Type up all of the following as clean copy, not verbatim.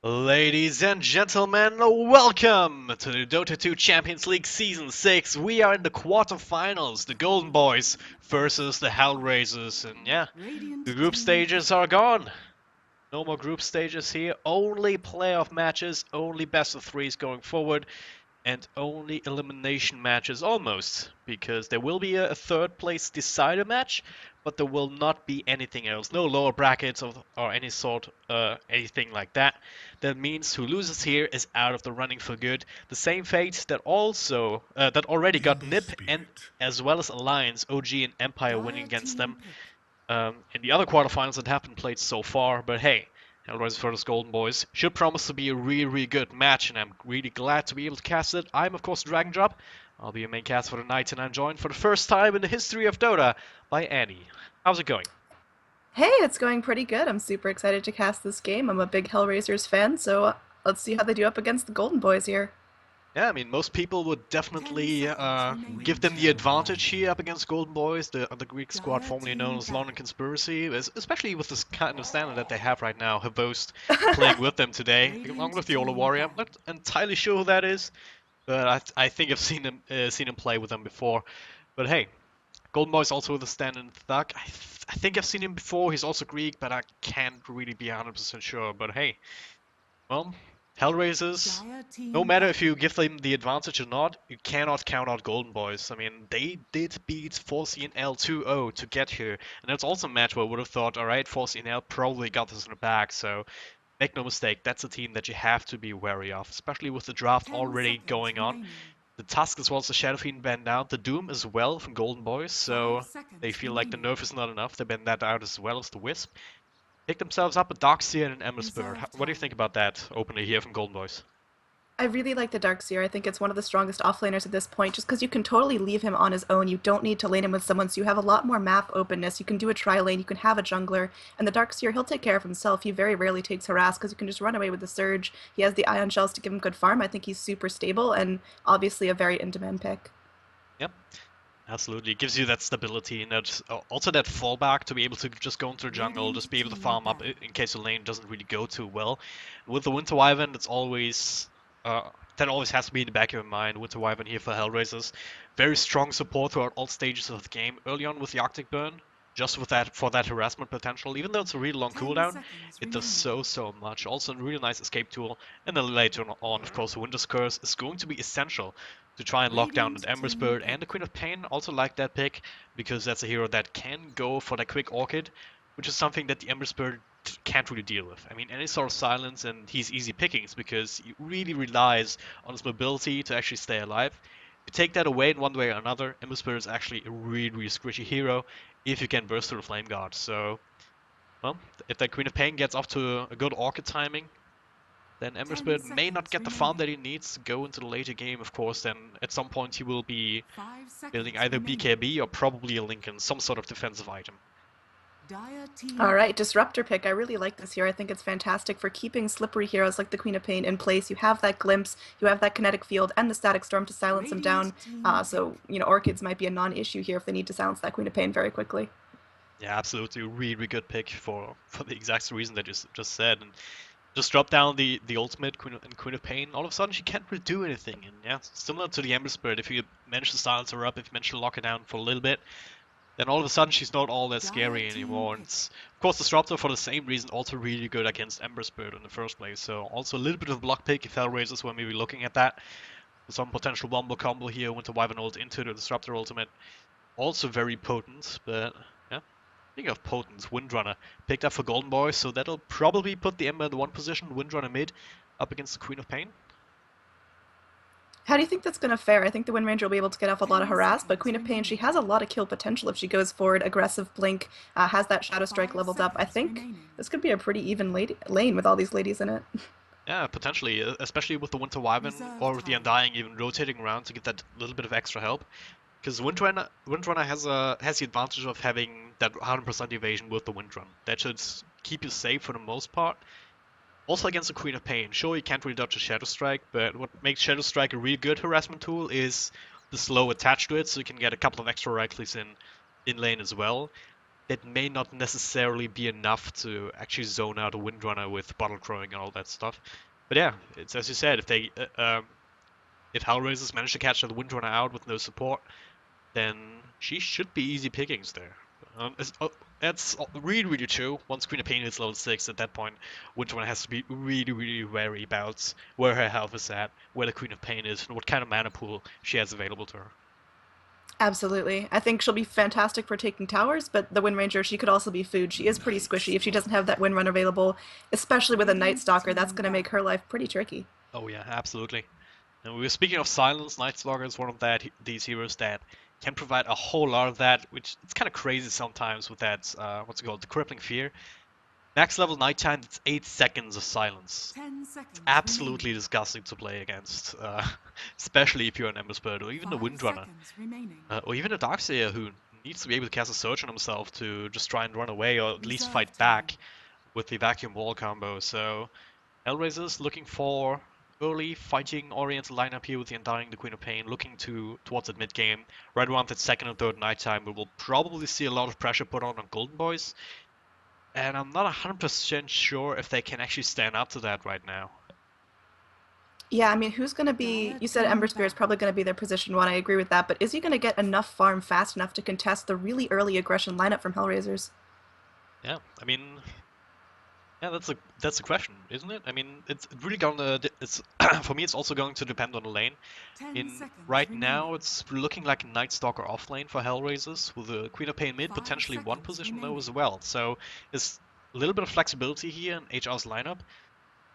Ladies and gentlemen, welcome to the Dota 2 Champions League Season 6. We are in the quarterfinals, the Golden Boys versus the Hellraisers. And yeah, the group stages are gone. No more group stages here, only playoff matches, only best of threes going forward, and only elimination matches almost, because there will be a third place decider match, but there will not be anything else. No lower brackets or any sort, anything like that. That means who loses here is out of the running for good. The same fate that already got In NIP and spirit. as well as Alliance, OG and Empire winning against them in the other quarterfinals that have been played so far. But hey, Hellraisers versus Golden Boys should promise to be a really good match, and I'm really glad to be able to cast it. I'm of course Dragon Drop. I'll be your main cast for the night, and I'm joined for the first time in the history of Dota by Annie. How's it going? Hey, it's going pretty good. I'm super excited to cast this game. I'm a big Hellraisers fan, so let's see how they do up against the Golden Boys here. Yeah, I mean, most people would 10 definitely seconds remaining. give them the Till advantage ring. here up against Golden Boys, the Greek squad Dire formerly known team as London back. Conspiracy, especially with this kind of standard that they have right now. Havost playing with them today, along with Radiant the Ola team Warrior. I'm back. not entirely sure who that is, but I think I've seen him play with them before. But hey, Golden Boy's also with a stand-in Thug. I think I've seen him before. He's also Greek, but I can't really be 100% sure. But hey, well, Hellraisers. Dire No team matter back. if you give them the advantage or not, you cannot count out Golden Boys. I mean, they did beat 4CNL 2-0 to get here, and that's also a match where I would have thought, alright, 4CNL probably got this in the bag, so make no mistake, that's a team that you have to be wary of, especially with the draft 10 already seconds going on. remaining. The Tusk as well as the Shadow Fiend banned out, the Doom as well from Golden Boys, 5 so they seconds feel like the remaining. nerf is not enough. They banned that out as well as the Wisp. Pick themselves up a Darkseer and an Ember Spirit. Reserve What do you think time. about that openly here from Golden Boys? I really like the Darkseer. I think it's one of the strongest offlaners at this point, just because you can totally leave him on his own. You don't need to lane him with someone, so you have a lot more map openness. You can do a tri-lane, you can have a jungler, and the Darkseer, he'll take care of himself. He very rarely takes harass, because you can just run away with the Surge. He has the Ion Shells to give him good farm. I think he's super stable, and obviously a very in-demand pick. Yep. Absolutely, it gives you that stability and also that fallback to be able to just go into the jungle, Radiant just be able to team farm up back. in case the lane doesn't really go too well. With the Winter Wyvern, it's always that always has to be in the back of your mind. Winter Wyvern here for Hellraisers, very strong support throughout all stages of the game. Early on with the Arctic Burn, just with that for that harassment potential. Even though it's a really long 10 cooldown, seconds it does remaining. so much. Also a really nice escape tool. And then later on, of course, Winter's Curse is going to be essential to try and lock down Radiant the Ember team Spirit pick. and the Queen of Pain. Also like that pick because that's a hero that can go for that quick Orchid, which is something that the Ember Spirit can't really deal with. I mean, any sort of silence and he's easy pickings because he really relies on his mobility to actually stay alive. If you take that away in one way or another, Ember Spirit is actually a really squishy hero if you can burst through the Flame Guard. So, well, if that Queen of Pain gets off to a good Orchid timing, then Ember 10 Spirit may not seconds get the farm remaining. that he needs to go into the later game, of course. Then at some point he will be 5 building seconds either remaining. BKB or probably a Lincoln, some sort of defensive item. Dire team All right, back. Disruptor pick. I really like this here. I think it's fantastic for keeping slippery heroes like the Queen of Pain in place. You have that glimpse, you have that kinetic field, and the static storm to silence them Radiant down. team pick. Orchids might be a non-issue here if they need to silence that Queen of Pain very quickly. Yeah, absolutely, really good pick for the exact reason that you just said. And just drop down the ultimate Queen of Pain. All of a sudden she can't really do anything. And yeah, similar to the Ember Spirit, if you manage to silence her up, if you manage to lock her down for a little bit, then all of a sudden she's not all that Dire scary team anymore. And pick. it's, of course, Disruptor for the same reason also really good against Ember Spirit in the first place. So also a little bit of block pick if Hellraisers were maybe looking at that. Some potential wombo combo here, Winter Wyvern ult into the Disruptor ultimate. Also very potent, but yeah. Speaking of potent, Windrunner picked up for Golden Boy, so that'll probably put the Ember in the one position, Windrunner mid, up against the Queen of Pain. How do you think that's going to fare? I think the Wind Ranger will be able to get off a lot of 10 harass, but seconds Queen of Pain, she remaining. has a lot of kill potential if she goes forward, aggressive blink, has that Shadow Strike 5 leveled up. I seconds think remaining. this could be a pretty even lane with all these ladies in it. Yeah, potentially, especially with the Winter Wyvern Reserve or with the time. Undying even rotating around to get that little bit of extra help. Because Windrunner has the advantage of having that 100% evasion with the Windrun. That should keep you safe for the most part. Also against the Queen of Pain, sure you can't really dodge a Shadow Strike, but what makes Shadow Strike a really good harassment tool is the slow attached to it, so you can get a couple of extra right clicks in lane as well. that may not necessarily be enough to actually zone out a Windrunner with bottle crowing and all that stuff. But yeah, it's as you said, if Hellraisers manage to catch the Windrunner out with no support, then she should be easy pickings there. That's really, really true. Once Queen of Pain hits level 6, at that point, Windrunner has to be really, really wary about where her health is at, where the Queen of Pain is, and what kind of mana pool she has available to her. Absolutely. I think she'll be fantastic for taking towers, but the Wind Ranger, she could also be food. She is pretty squishy. If she doesn't have that Windrunner available, especially with a Night Stalker, that's going to make her life pretty tricky. Oh yeah, absolutely. And we were speaking of silence. Night Stalker is one of these heroes that can provide a whole lot of that, which it's kind of crazy sometimes with that, what's it called, the Crippling Fear. Max level nighttime, it's 8 seconds of silence. 10 seconds It's absolutely disgusting to play against, especially if you're an Ember Spirit or even a Windrunner. Or even a Darkseer who needs to be able to cast a Surge on himself to just try and run away or at least fight back with the Vacuum Wall combo. So Hellraisers looking for early fighting-oriented lineup here with the Undying, the Queen of Pain, looking towards that mid-game. Right around that second and third nighttime, we will probably see a lot of pressure put on Golden Boys. And I'm not 100% sure if they can actually stand up to that right now. Yeah, I mean, who's going to be... You said Ember Spirit's probably going to be their position one, I agree with that, but is he going to get enough farm fast enough to contest the really early aggression lineup from Hellraisers? Yeah, I mean... Yeah, that's a question, isn't it? I mean, it's really gonna... It's for me, it's also going to depend on the lane. Right now, it's looking like a Night Stalker off lane for Hellraisers, with a Queen of Pain mid, potentially one position though as well. So, there's a little bit of flexibility here in HR's lineup,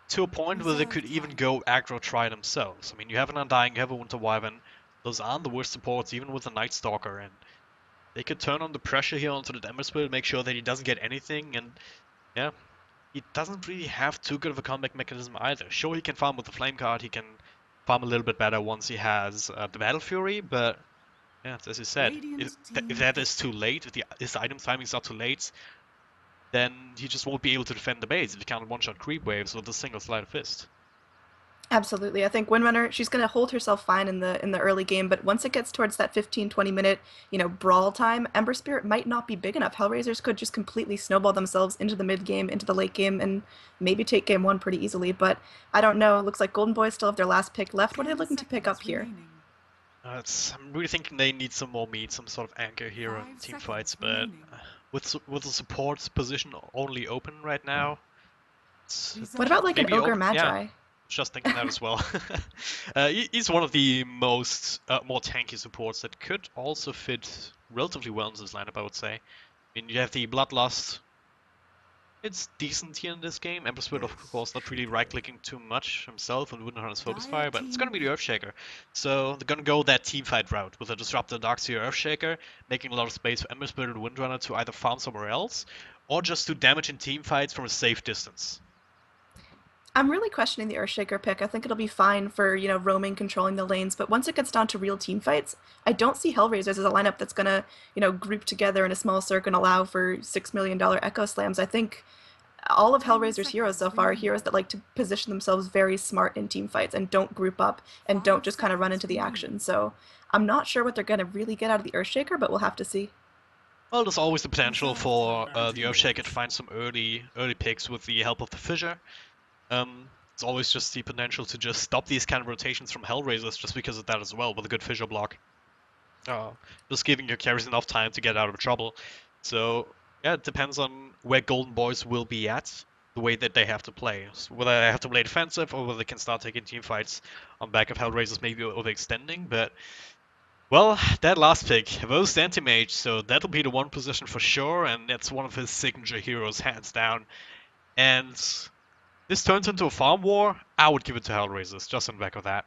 to a point where they could even go aggro try themselves. I mean, you have an Undying, you have a Winter Wyvern, those aren't the worst supports, even with a Night Stalker, and they could turn on the pressure here onto the Ember Spirit, make sure that he doesn't get anything, and yeah, he doesn't really have too good of a comeback mechanism either. Sure, he can farm with the Flame card, he can farm a little bit better once he has the Battle Fury, but yeah, as you said, if that is too late, if his item timings are too late, then he just won't be able to defend the base if he can't one-shot creep waves with a single Sleight of Fist. Absolutely. I think Windrunner, she's going to hold herself fine in the early game, but once it gets towards that 15-20 minute, brawl time, Ember Spirit might not be big enough. Hellraisers could just completely snowball themselves into the mid game, into the late game, and maybe take game one pretty easily, but I don't know. It looks like Golden Boys still have their last pick left. What are they looking to pick up here? I'm really thinking they need some more meat, some sort of anchor here in team fights, but with the support position only open right now, what about like an Ogre Magi? Yeah, just thinking that as well. He's one of the most more tanky supports that could also fit relatively well in this lineup, I would say. I mean, you have the Bloodlust. It's decent here in this game. Ember Spirit, of course, not really right-clicking too much himself and wouldn't harness Focus Fire, but it's gonna be the Earthshaker. So they're gonna go that teamfight route with a Disruptor, Darkseer, Earthshaker, making a lot of space for Ember Spirit and Windrunner to either farm somewhere else, or just do damage in teamfights from a safe distance. I'm really questioning the Earthshaker pick. I think it'll be fine for, roaming, controlling the lanes, but once it gets down to real team fights, I don't see Hellraisers as a lineup that's gonna, group together in a small circle and allow for $6 million Echo Slams. I think all of Hellraiser's heroes so far are heroes that like to position themselves very smart in team fights and don't group up and don't just kind of run into the action. So I'm not sure what they're gonna really get out of the Earthshaker, but we'll have to see. Well, there's always the potential for the Earthshaker to find some early picks with the help of the Fissure. It's always just the potential to just stop these kind of rotations from Hellraisers just because of that as well, with a good Fissure block. Just giving your carries enough time to get out of trouble. So, yeah, it depends on where Golden Boys will be at, the way that they have to play. So whether they have to play defensive or whether they can start taking team fights on back of Hellraisers maybe overextending, but... Well, that last pick, Vost Anti-Mage, so that'll be the one position for sure, and that's one of his signature heroes, hands down. And... this turns into a farm war, I would give it to Hellraisers, just on the back of that.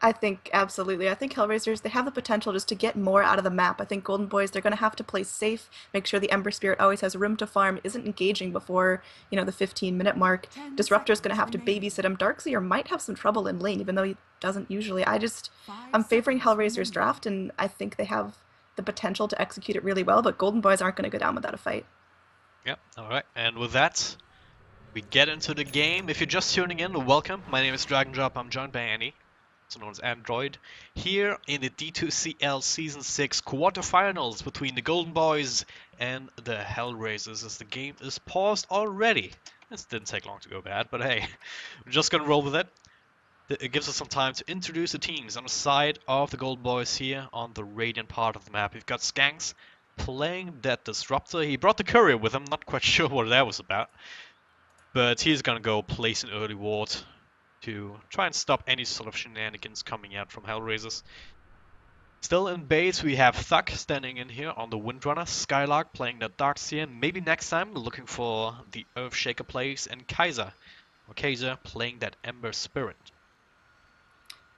I think, absolutely. I think Hellraisers, they have the potential just to get more out of the map. I think Golden Boys, they're going to have to play safe, make sure the Ember Spirit always has room to farm, isn't engaging before, the 15-minute mark. Disruptor's going to have to babysit him. Darkseer might have some trouble in lane, even though he doesn't usually. I'm favoring Hellraiser's draft, and I think they have the potential to execute it really well, but Golden Boys aren't going to go down without a fight. Yep, alright, and with that, we get into the game. If you're just tuning in, welcome. My name is Dragon Drop. I'm joined by Annie. also known as Android, here in the D2CL Season 6 quarterfinals between the Golden Boys and the Hellraisers, as the game is paused already. This didn't take long to go bad, but hey, we're just gonna roll with it. It gives us some time to introduce the teams. On the side of the Golden Boys here, on the Radiant part of the map, we've got Skanks playing that Disruptor. He brought the Courier with him, not quite sure what that was about. But he's gonna go place an early ward to try and stop any sort of shenanigans coming out from Hellraisers. Still in base, we have Thug standing in here on the Windrunner, Skylark playing the Darkseer, maybe next time looking for the Earthshaker plays, and Kaiser playing that Ember Spirit.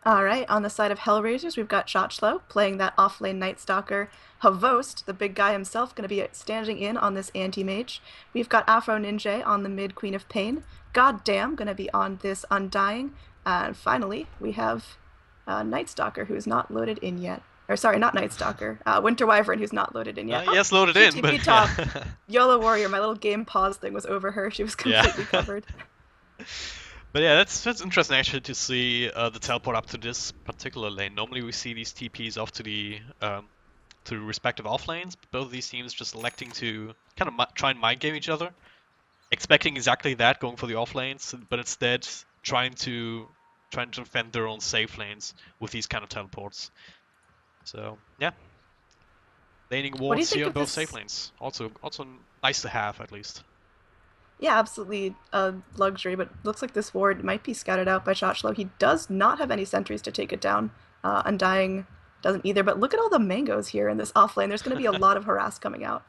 All right, on the side of Hellraisers, we've got Shotchlow playing that offlane Night Stalker. Havost, the big guy himself, going to be standing in on this anti-mage. We've got Afro Ninja on the mid Queen of Pain. Goddamn, going to be on this Undying. And finally, we have Night Stalker, who's not loaded in yet. Or sorry, not Night Stalker. Winter Wyvern, who's not loaded in yet. Yes, loaded in, but top. yeah. YOLO Warrior, my little game pause thing was over her. She was completely covered. But yeah, that's interesting actually to see the teleport up to this particular lane. Normally we see these TPs off to the respective off lanes, but both of these teams just electing to kind of try and mind game each other, expecting exactly that, going for the off lanes, but instead trying to defend their own safe lanes with these kind of teleports. So yeah, laning wards here on both safe lanes. Also nice to have at least. Yeah, absolutely a luxury, but looks like this ward might be scouted out by Shotchlow. He does not have any sentries to take it down. Undying doesn't either, but look at all the mangoes here in this offlane. There's going to be a lot of harass coming out.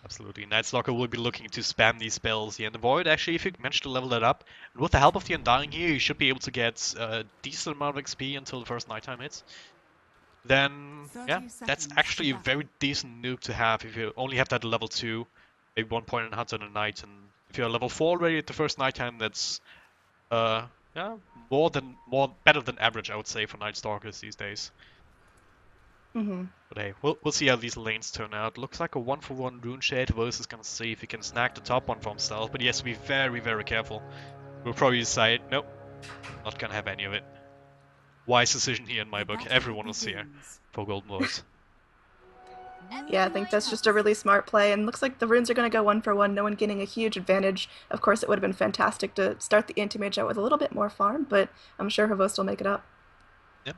Absolutely. Nightstalker will be looking to spam these spells here. And the Void, actually, if you manage to level that up, and with the help of the Undying here, you should be able to get a decent amount of XP until the first nighttime hits. Then, yeah, that's actually a very decent nuke to have if you only have that level 2, maybe 1 point in Hunter in the night, and if you're level 4 already at the first nighttime, that's yeah, better than average, I would say, for Night Stalkers these days. Mm-hmm. But hey, we'll see how these lanes turn out. Looks like a 1-for-1 Rune Shade. Voice is gonna see if he can snag the top one for himself, but he has to be very, very careful. We'll probably decide, nope, not gonna have any of it. Wise decision here in my book. Everyone was here for Golden Boys. Yeah, I think that's just a really smart play, and looks like the runes are going to go 1-for-1, no one getting a huge advantage. Of course, it would have been fantastic to start the anti-mage out with a little bit more farm, but I'm sure Havost will make it up. Yep.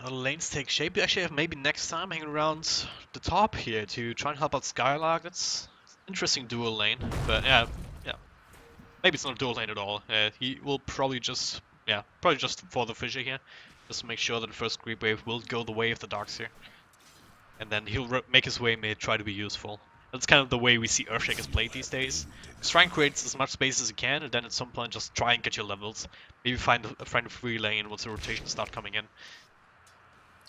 Lanes take shape. We actually have maybe next time hanging around the top here to try and help out Skylark. That's an interesting dual lane, but yeah. Maybe it's not a dual lane at all. He will probably just for the fissure here, just to make sure that the first creep wave will go the way of the Darkseer. And then he'll make his way mid, try to be useful. That's kind of the way we see Earthshakers played these days. Just try and create as much space as you can, and then at some point just try and get your levels. Maybe find a free lane once the rotations start coming in.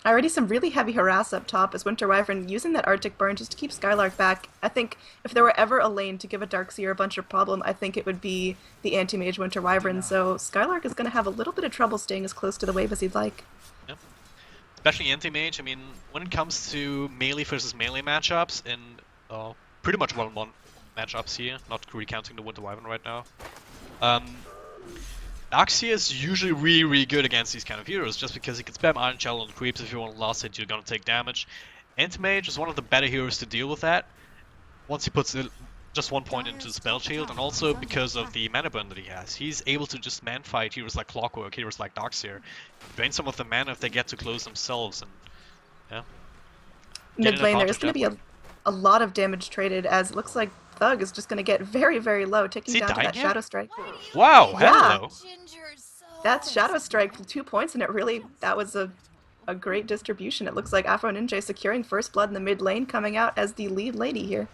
Already some really heavy harass up top as Winter Wyvern using that Arctic Burn just to keep Skylark back. I think if there were ever a lane to give a Darkseer a bunch of problem, I think it would be the anti-mage Winter Wyvern, so Skylark is going to have a little bit of trouble staying as close to the wave as he'd like. Yep. Especially anti-mage, I mean, when it comes to melee versus melee matchups, in pretty much one-on-one matchups here, not recounting the Winter Wyvern right now, Darkseer is usually really, really good against these kind of heroes, just because he can spam Iron Shell on the creeps. If you want to last hit, you're gonna take damage. Anti-mage is one of the better heroes to deal with that, once he puts just 1 point into the spell shield, and also because of the mana burn that he has. He's able to just man-fight heroes like Clockwork, heroes like Darkseer, drain some of the mana if they get too close themselves, and yeah. Mid lane, there is going to be a lot of damage traded, as it looks like Thug is just going to get very, very low, ticking down to that yet? Shadow Strike. Wow, yeah. Hello! That's Shadow Strike, 2 points, and that was a great distribution. It looks like Afro Ninja securing first blood in the mid lane, coming out as the lead lady here.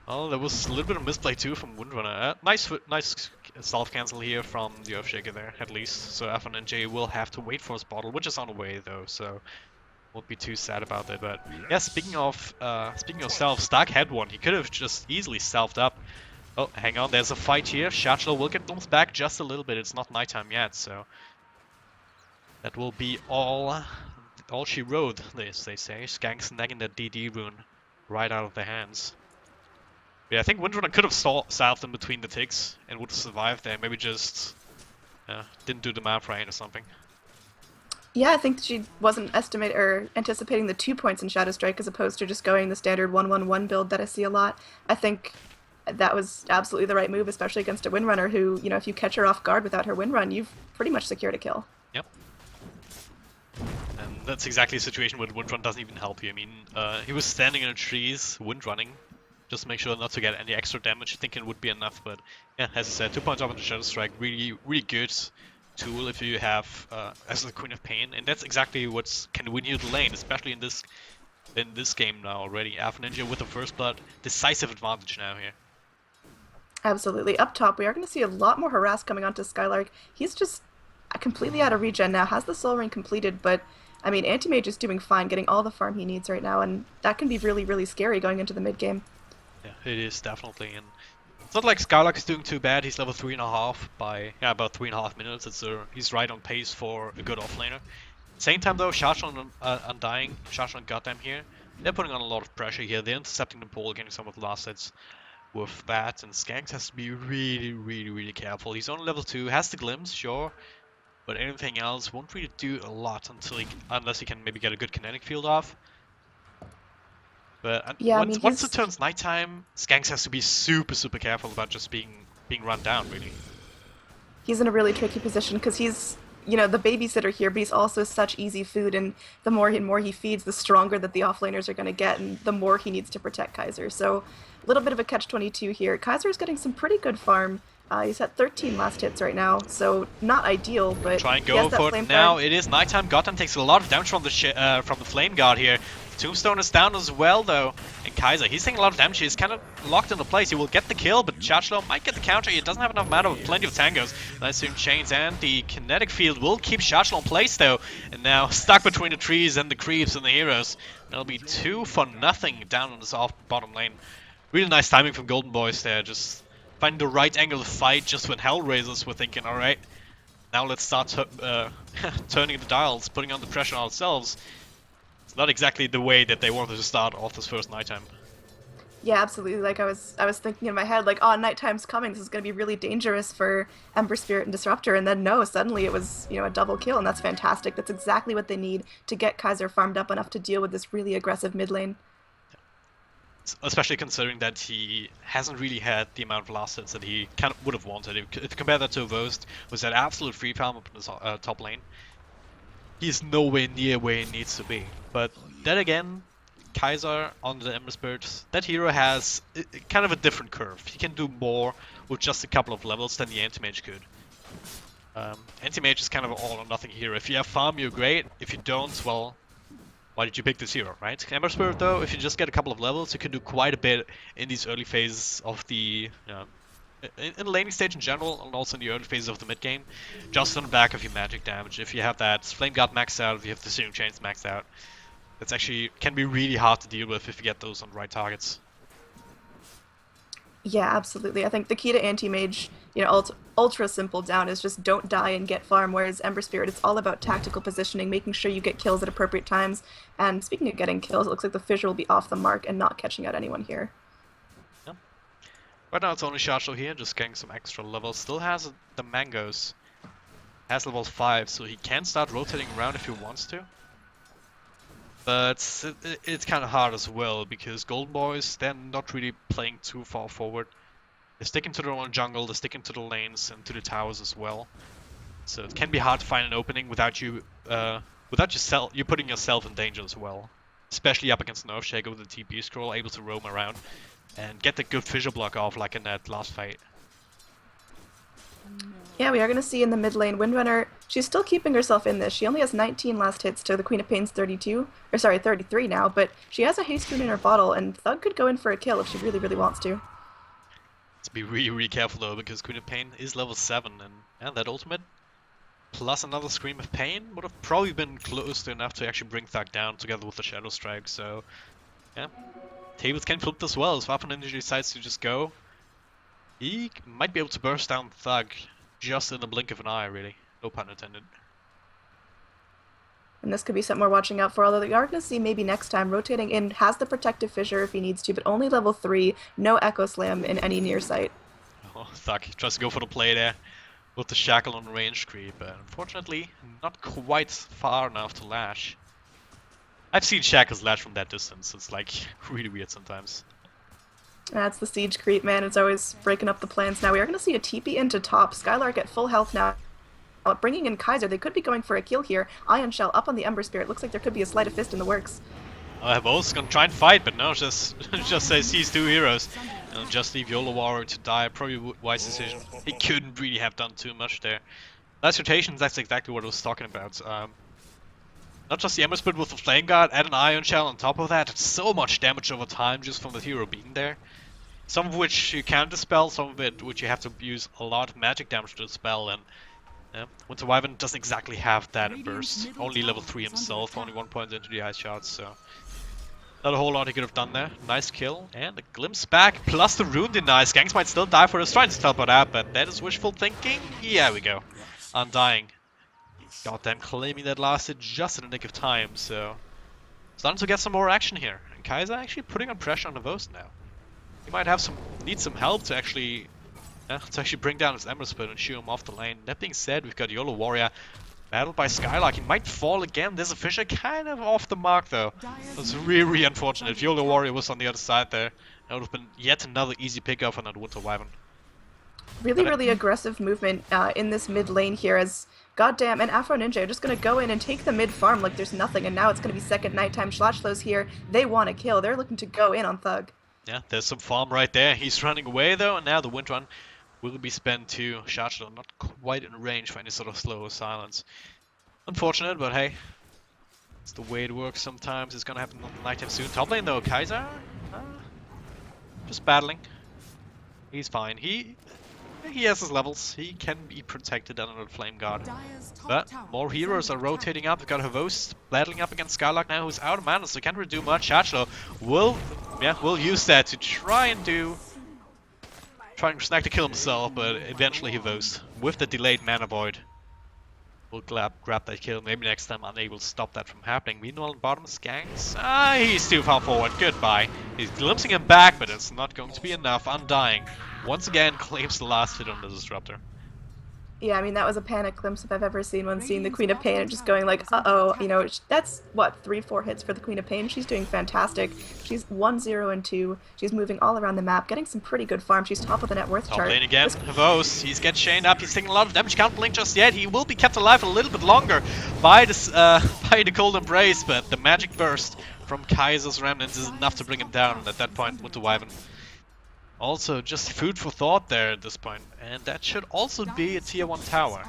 Well, there was a little bit of misplay too from Windrunner. Nice self-cancel here from the Earthshaker there, at least. So Afro Ninja will have to wait for his bottle, which is on the way though, so won't be too sad about it. But yeah, speaking of self, Stark had one. He could have just easily selfed up. Oh, hang on, there's a fight here. Shachlo will get glimpsed back just a little bit. It's not nighttime yet, so that will be all she wrote, they say. Skank snagging that DD rune right out of their hands. Yeah, I think Windrunner could have salved them between the ticks and would have survived there. Maybe just Didn't do the math right or something. Yeah, I think she wasn't anticipating the 2 points in Shadow Strike as opposed to just going the standard 1-1-1 build that I see a lot. I think that was absolutely the right move, especially against a Windrunner who, if you catch her off guard without her Windrun, you've pretty much secured a kill. Yep. And that's exactly a situation where the Windrun doesn't even help you. I mean, he was standing in the trees, Windrunning, just to make sure not to get any extra damage, thinking it would be enough, but yeah, as I said, 2 points off on the Shadow Strike, really, really good tool if you have as the Queen of Pain, and that's exactly what can win you the lane, especially in this game now already. Alpha Ninja with the first blood, decisive advantage now here. Absolutely. Up top, we are going to see a lot more harass coming onto Skylark. He's just completely out of regen now, has the Soul Ring completed, but I mean, Anti-Mage is doing fine, getting all the farm he needs right now, and that can be really, really scary going into the mid game. Yeah, it is definitely, and it's not like Skylark is doing too bad. He's level 3.5 by about 3.5 minutes. He's right on pace for a good offlaner. Same time though, Shasha and Undying, Shasha and Goddamn here, they're putting on a lot of pressure here. They're intercepting the pole, getting some of the last hits with that, and Skanks has to be really, really, really careful. He's on level 2, has the glimpse, sure, but anything else won't really do a lot unless he can maybe get a good kinetic field off. But yeah, once it turns nighttime, Skanks has to be super, super careful about just being run down, really. He's in a really tricky position because he's, the babysitter here, but he's also such easy food, and the more and more he feeds, the stronger that the offlaners are going to get, and the more he needs to protect Kaiser. So a little bit of a catch-22 here. Kaiser's getting some pretty good farm. He's at 13 last hits right now, so not ideal, but try and go for it now. It is nighttime. Gotham takes a lot of damage from the Flame Guard here. Tombstone is down as well though, and Kaiser, he's taking a lot of damage. He's kind of locked into place. He will get the kill, but Chachlo might get the counter. He doesn't have enough mana with plenty of tangos. Nice soon chains, and the kinetic field will keep Chachlo in place though. And now stuck between the trees and the creeps and the heroes. That'll be 2 for nothing down on this off bottom lane. Really nice timing from Golden Boys there, just finding the right angle to fight just when Hellraisers were thinking, alright, now let's start turning the dials, putting on the pressure on ourselves. It's not exactly the way that they wanted to start off this first nighttime. Yeah, absolutely. Like I was thinking in my head, like, oh, nighttime's coming. This is going to be really dangerous for Ember Spirit and Disruptor. And then no, suddenly it was, a double kill, and that's fantastic. That's exactly what they need to get Kaiser farmed up enough to deal with this really aggressive mid lane. Especially considering that he hasn't really had the amount of last hits that he kind of would have wanted. If you compare that to Vost, was that absolute free farm up in the top lane. He's nowhere near where he needs to be. But then again, Kaiser on the Ember Spirit, that hero has kind of a different curve. He can do more with just a couple of levels than the Anti-Mage could. Anti-Mage is kind of an all or nothing hero. If you have farm, you're great. If you don't, well, why did you pick this hero, right? Ember Spirit though, if you just get a couple of levels, you can do quite a bit in these early phases of the, in the laning stage in general, and also in the early phases of the mid game, just on the back of your magic damage. If you have that Flame Guard maxed out, if you have the Searing Chains maxed out, that's actually can be really hard to deal with if you get those on the right targets. Yeah, absolutely. I think the key to Anti-Mage, ultra simple down is just don't die and get farm, whereas Ember Spirit, it's all about tactical positioning, making sure you get kills at appropriate times. And speaking of getting kills, it looks like the Fissure will be off the mark and not catching out anyone here. Yeah. Right now it's only Shachlo here, just getting some extra levels. Still has the Mangoes. Has level 5, so he can start rotating around if he wants to. But it's kind of hard as well, because Golden Boys, they're not really playing too far forward. They're sticking to their own jungle, they're sticking to the lanes and to the towers as well. So it can be hard to find an opening without you putting yourself in danger as well. Especially up against Nerfshaker with the TP scroll, able to roam around and get the good fissure block off like in that last fight. Yeah, we are going to see in the mid lane, Windrunner, she's still keeping herself in this. She only has 19 last hits to the Queen of Pain's 33 now, but she has a haste rune in her bottle, and Thug could go in for a kill if she really, really wants to. Let's be really, really careful though, because Queen of Pain is level 7, and that ultimate, plus another Scream of Pain, would have probably been close to enough to actually bring Thug down together with the Shadow Strike, so yeah. Tables can flip as well, as Waffen Ninja decides to just go. He might be able to burst down Thug just in the blink of an eye, really. No pun intended. And this could be something we're watching out for, although we are going to see maybe next time rotating in, has the Protective Fissure if he needs to, but only level 3, no Echo Slam in any near sight. Oh, Thug tries to go for the play there. with the shackle on range creep, but unfortunately not quite far enough to lash. I've seen shackles lash from that distance. It's like really weird sometimes. That's the siege creep, man. It's always breaking up the plans. Now we are going to see a TP into top. Skylark at full health now. Bringing in Kaiser, they could be going for a kill here. Ion Shell up on the Ember Spirit. Looks like there could be a sleight of fist in the works. Bo's gonna try and fight, but no, just says he's two heroes. And just leave YOLO Warrior to die. Probably a wise decision. He couldn't really have done too much there. Last rotations, that's exactly what I was talking about. Not just the Ember Spirit with the Flame Guard, add an Ion Shell on top of that. It's so much damage over time just from the hero being there. Some of which you can dispel, some of it which you have to use a lot of magic damage to dispel, and Winter Wyvern doesn't exactly have that in burst. Only level 3 himself, only 1 point into the ice shots, so not a whole lot he could have done there. Nice kill, and a glimpse back, plus the rune deny. Skanks might still die for his trying to teleport out, but that is wishful thinking. Yeah, we go. Undying. Goddamn, claiming that lasted just in the nick of time, so starting to get some more action here. And Kaiser actually putting on pressure on the Vost now. He might have need some help to actually bring down his Ember Spirit and shoo him off the lane. That being said, we've got YOLO Warrior battled by Skylark. He might fall again. There's a Fisher kind of off the mark though. That's really unfortunate. If YOLO Warrior was on the other side there, that would have been yet another easy pickup on that Winter Wyvern. Really aggressive movement in this mid lane here as goddamn and Afro Ninja are just going to go in and take the mid farm like there's nothing, and now it's going to be second nighttime. Schlachlo's here. They want to kill. They're looking to go in on Thug. Yeah, there's some farm right there. He's running away though, and now the wind run will be spent to Schlachlo, not quite in range for any sort of slow silence. Unfortunate, but hey, it's the way it works sometimes. It's gonna happen on the nighttime soon. Top lane though, Kaiser, just battling. He's fine. He has his levels. He can be protected under the Flame Guard. But more heroes are rotating up. We've got Havost battling up against Skylark now, who's out of mana, so can't really do much. Schlachlo will use that to try and snag the kill himself, but eventually Havost, with the delayed mana void, will grab that kill. Maybe next time unable to stop that from happening. Meanwhile, on bottom, Skanks. He's too far forward. Goodbye. He's glimpsing him back, but it's not going to be enough. Undying once again claims the last hit on the Disruptor. Yeah, I mean, that was a panic glimpse if I've ever seen one, seeing the Queen of Pain and just going like, uh-oh, you know, that's, what, 3-4 hits for the Queen of Pain? She's doing fantastic. She's 1-0 and 2. She's moving all around the map, getting some pretty good farm. She's top of the net worth chart. Top lane again, Havost. He's getting chained up. He's taking a lot of damage. Can't blink just yet. He will be kept alive a little bit longer by this, by the Cold Embrace, but the magic burst from Kaiser's Remnants is enough to bring him down. And at that point, with the Wyvern. Also, just food for thought there at this point, and that should also be a tier 1 tower.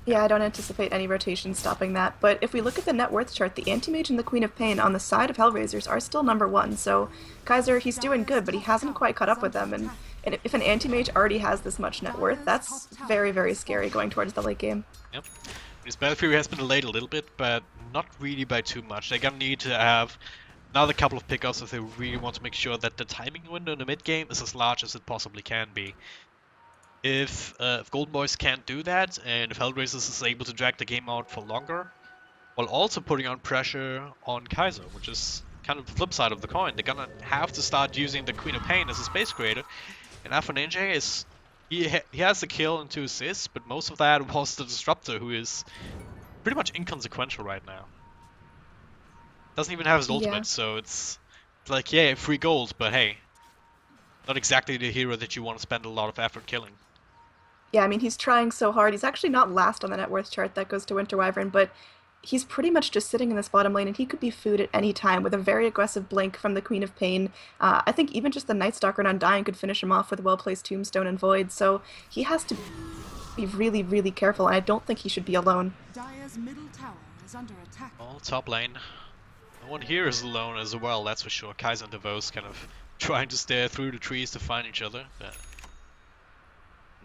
Yeah, I don't anticipate any rotation stopping that, but if we look at the net worth chart, the Anti-Mage and the Queen of Pain on the side of Hellraisers are still #1, so Kaiser, he's doing good, but he hasn't quite caught up with them, and if an Anti-Mage already has this much net worth, that's very scary going towards the late game. Yep. His Battle Fury has been delayed a little bit, but not really by too much. They're gonna need to have another couple of pickups if they really want to make sure that the timing window in the mid game is as large as it possibly can be. If Golden Boys can't do that, and if Hellraisers is able to drag the game out for longer, while also putting on pressure on Kaiser, which is kind of the flip side of the coin, they're gonna have to start using the Queen of Pain as a space creator. And Afro Ninja is he has the kill and 2 assists, but most of that was the Disruptor, who is pretty much inconsequential right now. Doesn't even have his ultimate, so it's like, yeah, free gold, but hey, not exactly the hero that you want to spend a lot of effort killing. Yeah, I mean, he's trying so hard. He's actually not last on the net worth chart. That goes to Winter Wyvern, but he's pretty much just sitting in this bottom lane, and he could be food at any time with a very aggressive blink from the Queen of Pain. I think even just the Night Stalker and Undying could finish him off with a well-placed Tombstone and Void, so he has to be really careful, and I don't think he should be alone. Dire's middle tower is under attack. All top lane. No one here is alone as well, that's for sure. Kaiser and Davos kind of trying to stare through the trees to find each other. But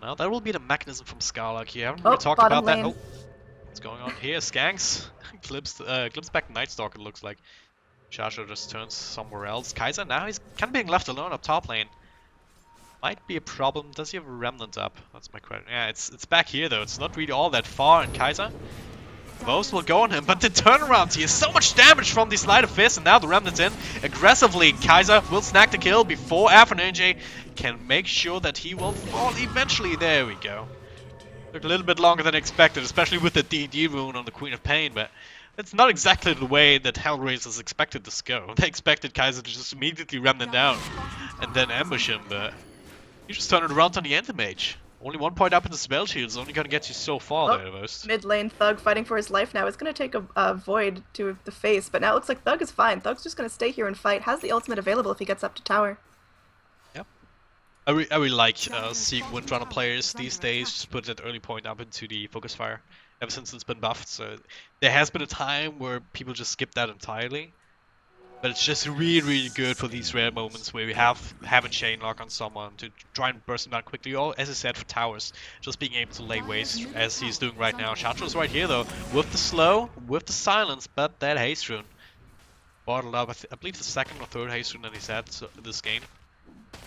now that will be the mechanism from Skylark here. I haven't really talked about that. Oh, what's going on here? Skanks clips back Night Stalker, it looks like. Schlachlo just turns somewhere else. Kaiser now he's kind of being left alone up top lane. Might be a problem. Does he have a remnant up? That's my question. Yeah, it's back here though. It's not really all that far. And Kaiser Most will go on him, but the turnaround here, so much damage from the Sleight of Fist, and now the Remnant's in. Aggressively, Kaiser will snag the kill before Afterninja can make sure that he will fall eventually. There we go. Took a little bit longer than expected, especially with the DD rune on the Queen of Pain, but it's not exactly the way that Hellraisers expected this to go. They expected Kaiser to just immediately Remnant down and then ambush him, but he just turned it around on the Anti-Mage. Only 1 point up in the spell shield is only gonna get you so far there, most. Mid lane Thug fighting for his life now is gonna take a void to the face, but now it looks like Thug is fine. Thug's just gonna stay here and fight. Has the ultimate available if he gets up to tower. Yep. I really like seeing Windrunner players these days just put that early point up into the focus fire ever since it's been buffed. So there has been a time where people just skip that entirely. But it's just really good for these rare moments where we have a chain lock on someone to try and burst them down quickly, or as I said for towers, just being able to lay waste as he's doing right now. Shatro's right here though, with the slow, with the silence, but that haste rune. Bottled up, I believe the second or third haste rune that he's had this game.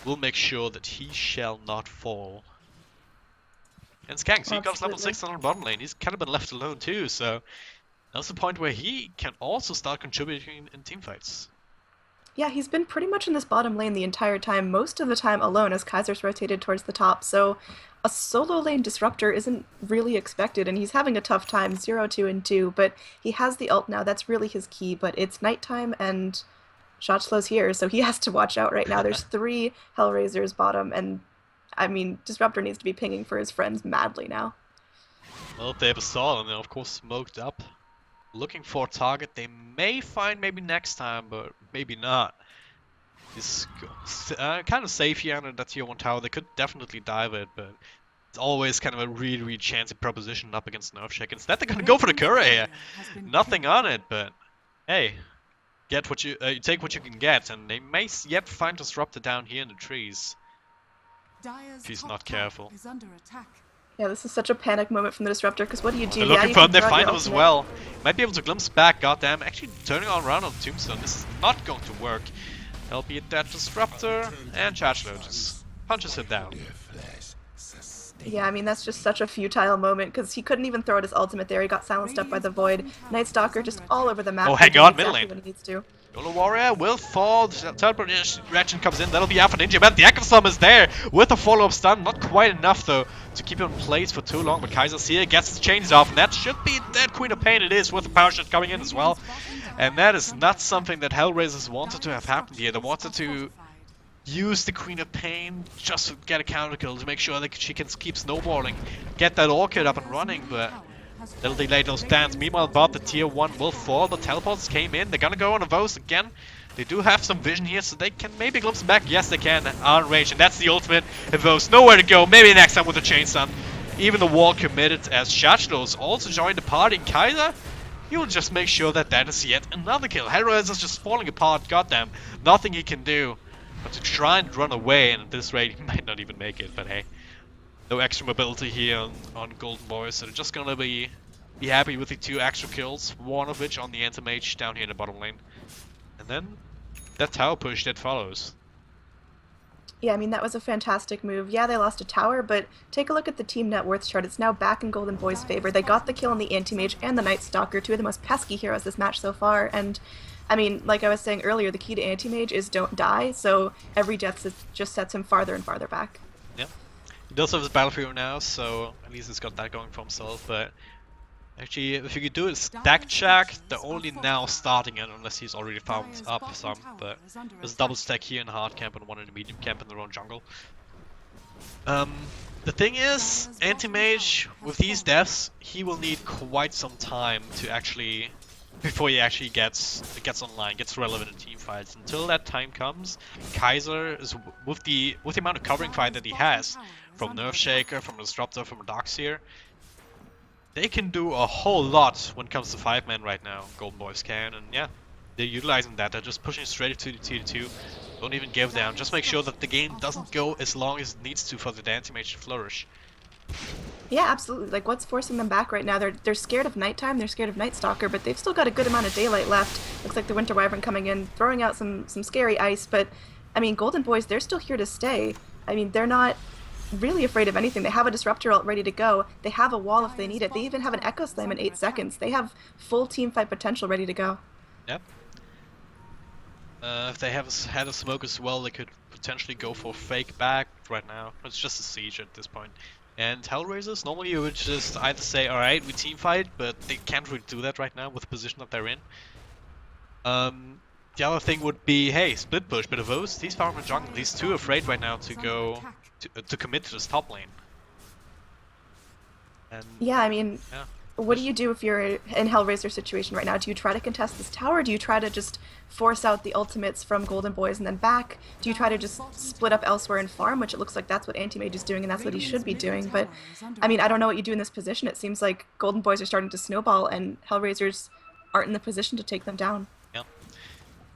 Will make sure that he shall not fall. And Skanks, he comes level 6 on the bottom lane, he's kind of been left alone too, so that's the point where he can also start contributing in teamfights. Yeah, he's been pretty much in this bottom lane the entire time, most of the time alone as Kaiser's rotated towards the top, so a solo lane disruptor isn't really expected, and he's having a tough time, 0, 2, and 2, but he has the ult now, that's really his key, but it's nighttime and shot slow's here, so he has to watch out right now. There's 3 Hellraisers bottom, and I mean, Disruptor needs to be pinging for his friends madly now. Well, they have a stall and they're of course smoked up. Looking for a target they may find maybe next time, but maybe not. It's kind of safe here under that tier 1 tower. They could definitely dive it, but it's always kind of a really chancy proposition up against Nerfshake. Instead they're gonna go for the Courier here. Nothing on it, but hey, get what you take what you can get, and they may yet find Disruptor down here in the trees. If he's not careful. Yeah, this is such a panic moment from the Disruptor, because what do you do? They're looking for him, they find him as well. Might be able to glimpse back, goddamn. Actually turning all around on Tombstone, this is not going to work. Albeit that Disruptor, and Chachlo just punches him down. Yeah, I mean, that's just such a futile moment, because he couldn't even throw out his ultimate there, he got silenced up by the Void. Night Stalker just all over the map. Oh, hang on, exactly middle lane. When he needs to. Yolo Warrior will fall, the teleport reaction comes in, that'll be Alpha Ninja, but the Echo Storm is there with a follow-up stun, not quite enough though to keep him in place for too long, but Kaiser's here, gets the chains off, and that should be that Queen of Pain it is, with the power shot coming in as well. And that is not something that Hellraisers wanted to have happened here. They wanted to use the Queen of Pain just to get a counter kill, to make sure that she can keep snowballing, get that Orchid up and running, but they'll delay those stands. Meanwhile, Bob, the tier 1 will fall. The teleports came in. They're gonna go on a Vos again. They do have some vision here, so they can maybe glimpse back. Yes, they can on range, and that's the ultimate. Vos nowhere to go. Maybe next time with the chain stun. Even the wall committed as Shachlo's also joined the party. Kaiser, he will just make sure that that is yet another kill. Hellraisers is just falling apart. Goddamn, nothing he can do but to try and run away. And at this rate, he might not even make it. But hey. No extra mobility here on Golden Boys, so they're just gonna be happy with the 2 extra kills, one of which on the Anti-Mage down here in the bottom lane. And then that tower push that follows. Yeah, I mean, that was a fantastic move. Yeah, they lost a tower, but take a look at the team net worth chart. It's now back in Golden Boy's favor. They got the kill on the Anti-Mage and the Night Stalker, 2 of the most pesky heroes this match so far, and I mean, like I was saying earlier, the key to Anti-Mage is don't die, so every death just sets him farther and farther back. Yeah. He does have his Battlefield now, so at least he's got that going for himself, but actually, if you could do a stack check, they're only now starting it unless he's already found up some, but there's a double stack here in the hard camp and one in the medium camp in their own jungle. The thing is, Anti-Mage, with these deaths, he will need quite some time to actually, before he actually gets online, gets relevant in team fights. Until that time comes, Kaiser is with the amount of covering fight that he has, from Nerfshaker, from Disruptor, from Darkseer, they can do a whole lot when it comes to 5-man right now. Golden Boys can, and yeah, they're utilizing that. They're just pushing straight to the T2. Don't even give down. Just make sure that the game doesn't go as long as it needs to for the Anti-Mage to flourish. Yeah, absolutely. Like, what's forcing them back right now? They're scared of nighttime, they're scared of Night Stalker, but they've still got a good amount of daylight left. Looks like the Winter Wyvern coming in, throwing out some scary ice, but I mean, Golden Boys, they're still here to stay. I mean, they're not really afraid of anything. They have a disruptor ult ready to go. They have a wall if they need it. They even have an echo slam in 8 seconds. They have full team fight potential ready to go. Yep. If they have had a smoke as well, they could potentially go for fake back right now. It's just a siege at this point. And Hellraisers, normally you would just either say, alright, we team fight, but they can't really do that right now with the position that they're in. The other thing would be, hey, split push, but Avos, he's far from the jungle. He's too afraid right now to go to commit to this top lane. And yeah, I mean, yeah. What do you do if you're in Hellraiser situation right now? Do you try to contest this tower? Do you try to just force out the ultimates from Golden Boys and then back? Do you try to just split up elsewhere and farm, which it looks like that's what Anti-Mage is doing and that's what he should be doing. But, I mean, I don't know what you do in this position. It seems like Golden Boys are starting to snowball and Hellraisers aren't in the position to take them down. Yeah,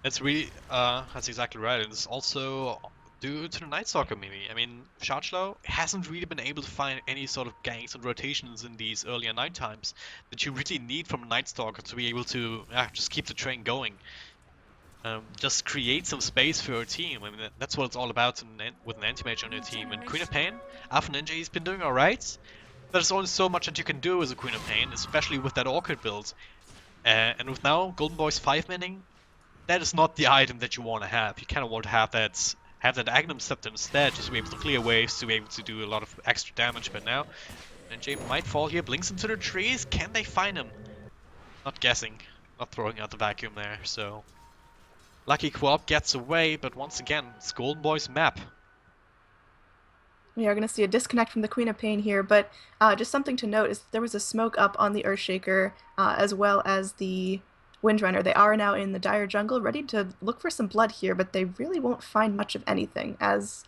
that's really, that's exactly right. And it's also due to the Night Stalker maybe. I mean, Shachlo hasn't really been able to find any sort of ganks and rotations in these earlier night times that you really need from a Night Stalker to be able to just keep the train going. Just create some space for your team. I mean, that's what it's all about with an anti-mage on your team. And Queen of Pain, Alpha Ninja, he's been doing alright. There's only so much that you can do as a Queen of Pain, especially with that Orchid build. And with now Golden Boy's 5-manning, that is not the item that you want to have. You kind of want to have that Agnum Scepter instead, just to be able to clear waves, to be able to do a lot of extra damage. But now, NJ might fall here, blinks into the trees. Can they find him? Not guessing, not throwing out the vacuum there. So Lucky Quab gets away, but once again, it's Golden Boy's map. We are going to see a disconnect from the Queen of Pain here, but just something to note is there was a smoke up on the Earthshaker as well as the Windrunner. They are now in the Dire Jungle, ready to look for some blood here, but they really won't find much of anything, as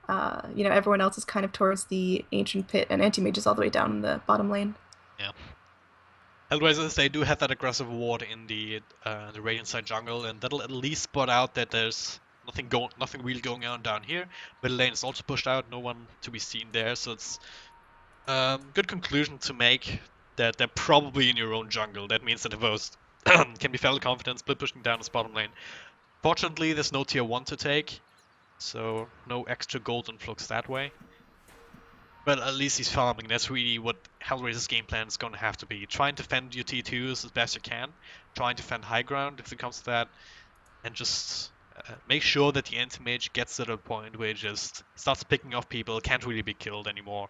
you know, everyone else is kind of towards the Ancient Pit, and Anti-Mage is all the way down in the bottom lane. Yeah. Hellraisers, they do have that aggressive ward in the Radiant side jungle, and that'll at least spot out that there's nothing really going on down here. Middle lane is also pushed out, no one to be seen there, so it's good conclusion to make that they're probably in your own jungle. That means that the host can be fairly confident split pushing down this bottom lane. Fortunately, there's no tier 1 to take, so no extra gold influx that way. But at least he's farming. That's really what Hellraiser's game plan is going to have to be. Try and defend your T2s as best you can. Try and defend high ground if it comes to that. And just make sure that the anti-mage gets to the point where it just starts picking off people, can't really be killed anymore.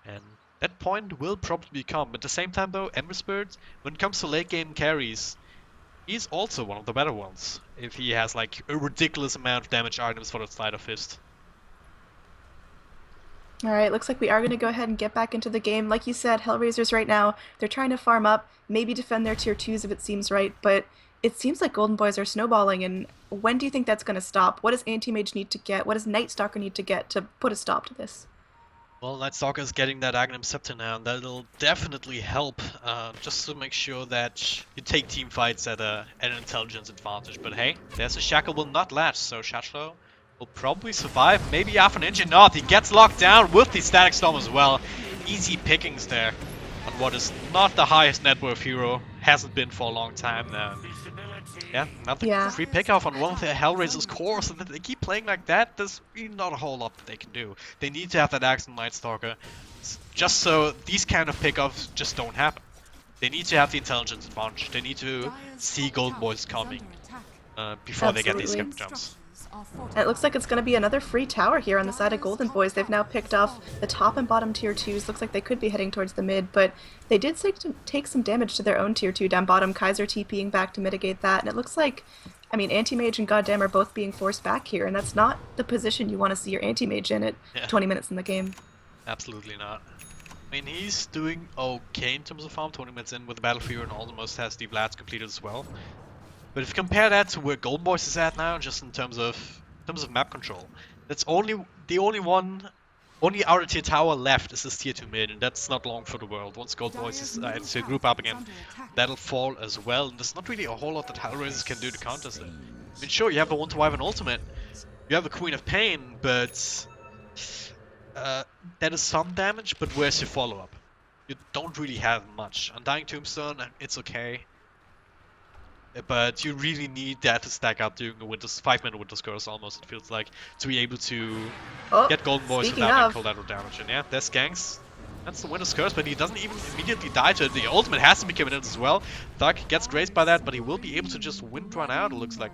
And that point will probably come. At the same time though, Ember Spirit, when it comes to late game carries, he's also one of the better ones. If he has like a ridiculous amount of damage items for the Sleight of Fist. Alright, looks like we are going to go ahead and get back into the game. Like you said, Hellraisers right now, they're trying to farm up, maybe defend their tier 2s if it seems right, but it seems like Golden Boys are snowballing, and when do you think that's going to stop? What does Anti-Mage need to get? What does Night Stalker need to get to put a stop to this? Well, Night Stalker is getting that Agnum Scepter now, and that'll definitely help, just to make sure that you take team fights at an intelligence advantage. But hey, there's a Shackle will not latch, so Shachlo will probably survive. Maybe Alpha Ninja not. He gets locked down with the Static Storm as well. Easy pickings there on what is not the highest net worth hero. Hasn't been for a long time now. Yeah, another free pickoff on one of the Hellraiser's cores, and if they keep playing like that, there's really not a whole lot that they can do. They need to have that Axe and Night Stalker, just so these kind of pickoffs just don't happen. They need to have the intelligence advantage. They need to see Golden Boys coming before they get these skip jumps. It looks like it's going to be another free tower here on the side of Golden Boys. They've now picked off the top and bottom tier 2s. Looks like they could be heading towards the mid, but they did take some damage to their own tier 2 down bottom. Kaiser TPing back to mitigate that, and it looks like, I mean, Anti-Mage and Goddamn are both being forced back here, and that's not the position you want to see your Anti-Mage in at 20 minutes in the game. Absolutely not. I mean, he's doing okay in terms of farm, 20 minutes in with the Battle Fever, and almost has the Vlads completed as well. But if you compare that to where Golden Boys is at now, just in terms of map control, that's only outer tier tower left is this tier 2 mid, and that's not long for the world. Once Golden Boys is to group up again, that'll fall as well. And there's not really a whole lot that Hellraisers can do to contest it. I mean, sure, you have the 1-to-Wyvern ultimate, you have the Queen of Pain, but that is some damage. But where's your follow up? You don't really have much. Undying Tombstone, it's okay. But you really need that to stack up during a 5-minute winter curse almost, it feels like, to be able to Oh, get Golden Boys speaking without any of, collateral damage. And yeah, there's Skanks. That's the winner's curse, but he doesn't even immediately die to it. The ultimate has to be coming in as well. Thug gets grazed by that, but he will be able to just wind run out, it looks like.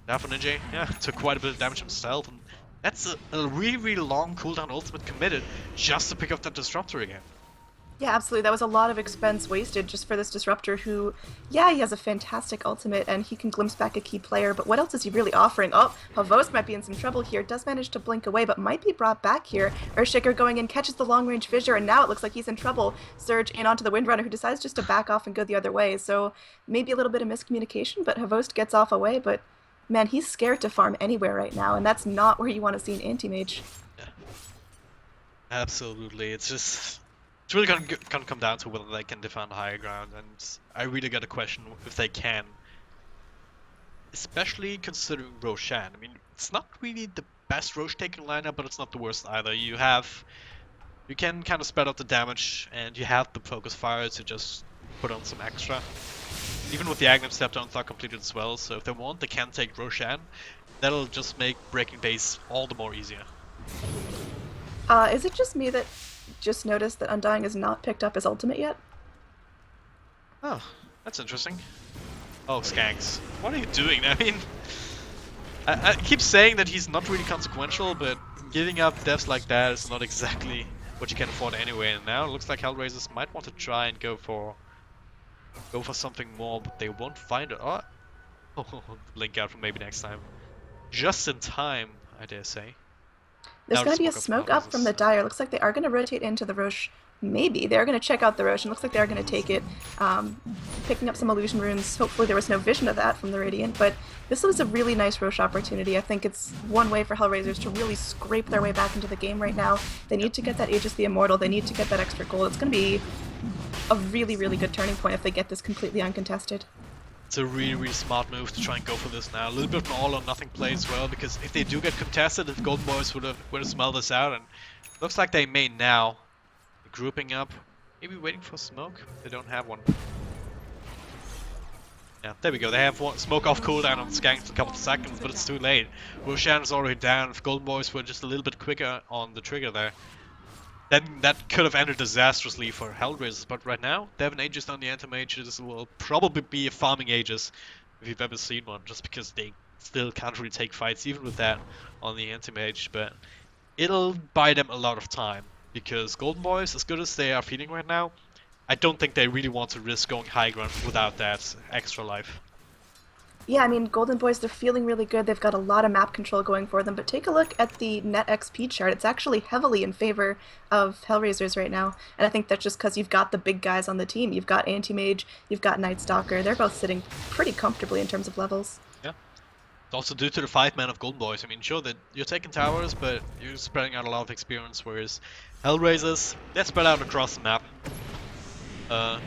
Ninja, yeah, took quite a bit of damage himself, and that's a really, really long cooldown ultimate committed just to pick up that Disruptor again. yeah, absolutely. That was a lot of expense wasted just for this disruptor who, yeah, he has a fantastic ultimate and he can glimpse back a key player, but what else is he really offering? Oh, Pavos might be in some trouble here, does manage to blink away, but might be brought back here. Earthshaker going in, catches the long-range fissure, and now it looks like he's in trouble. Surge in onto the Windrunner, who decides just to back off and go the other way, so maybe a little bit of miscommunication, but Havost gets off away, but man, he's scared to farm anywhere right now, and that's not where you want to see an anti-mage. Yeah. Absolutely, it's really gonna come down to whether they can defend higher ground, and I really got a question if they can. Especially considering Roshan. I mean, it's not really the best Roche taking lineup, but it's not the worst either. You can kind of spread out the damage, and you have the focus fire to just put on some extra. Even with the Aghanim step down thought completed as well, so if they want, they can take Roshan. That'll just make breaking base all the more easier. Is it just me that just noticed that Undying has not picked up his ultimate yet? Oh, that's interesting. Oh, Skanks. What are you doing? I mean, I keep saying that he's not really consequential, but giving up deaths like that is not exactly what you can afford anyway. And now it looks like Hellraisers might want to try and go for something more, but they won't find it. Oh, blink out for maybe next time. Just in time, I dare say. There's Now going to be a smoke smoke up up from the Dire. Looks like they are going to rotate into the Roche. Maybe. They're going to check out the Roche, and looks like they're going to take it. Picking up some illusion runes. Hopefully there was no vision of that from the Radiant, but this was a really nice Roche opportunity. I think it's one way for Hellraisers to really scrape their way back into the game right now. They need to get that Aegis the Immortal. They need to get that extra gold. It's going to be a really, really good turning point if they get this completely uncontested. It's a really, really smart move to try and go for this now. A little bit of an all-or-nothing play as well, because if they do get contested, if Golden Boys would have smelled this out, and looks like they may now. Grouping up, maybe waiting for smoke. They don't have one. Yeah, there we go. They have one smoke off cooldown on Skank for a couple of seconds, but it's too late. Roshan is already down. If Golden Boys were just a little bit quicker on the trigger there, then that could have ended disastrously for Hellraisers. But right now, they have an Aegis on the anti-mage. This will probably be a farming Aegis if you've ever seen one, just because they still can't really take fights even with that on the anti-mage. But it'll buy them a lot of time, because Golden Boys, as good as they are feeling right now, I don't think they really want to risk going high ground without that extra life. Yeah, I mean, Golden Boys, they're feeling really good. They've got a lot of map control going for them, but take a look at the net XP chart. It's actually heavily in favor of Hellraisers right now, and I think that's just because you've got the big guys on the team. You've got Anti-Mage, you've got Night Stalker. They're both sitting pretty comfortably in terms of levels. Yeah. It's also due to the 5-man of Golden Boys. I mean, sure that you're taking towers, but you're spreading out a lot of experience, whereas Hellraisers, they're spread out across the map.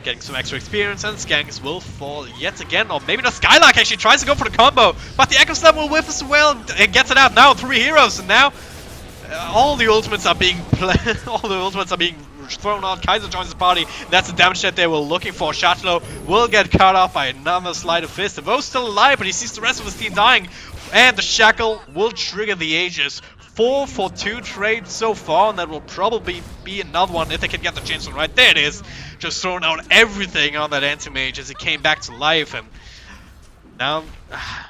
Getting some extra experience, and Skanks will fall yet again, or maybe not. Skylark actually tries to go for the combo, but the Echo Slam will whiff as well, and gets it out now. 3 heroes, and now all the ultimates are being thrown out. Kaiser joins the party. That's the damage that they were looking for. Shatlo will get cut off by another Sleight of Fist. Evo's still alive, but he sees the rest of his team dying, and the Shackle will trigger the Aegis. 4 for 2 trades so far, and that will probably be another one if they can get the chance right. There it is. Just throwing out everything on that anti-mage as he came back to life, and now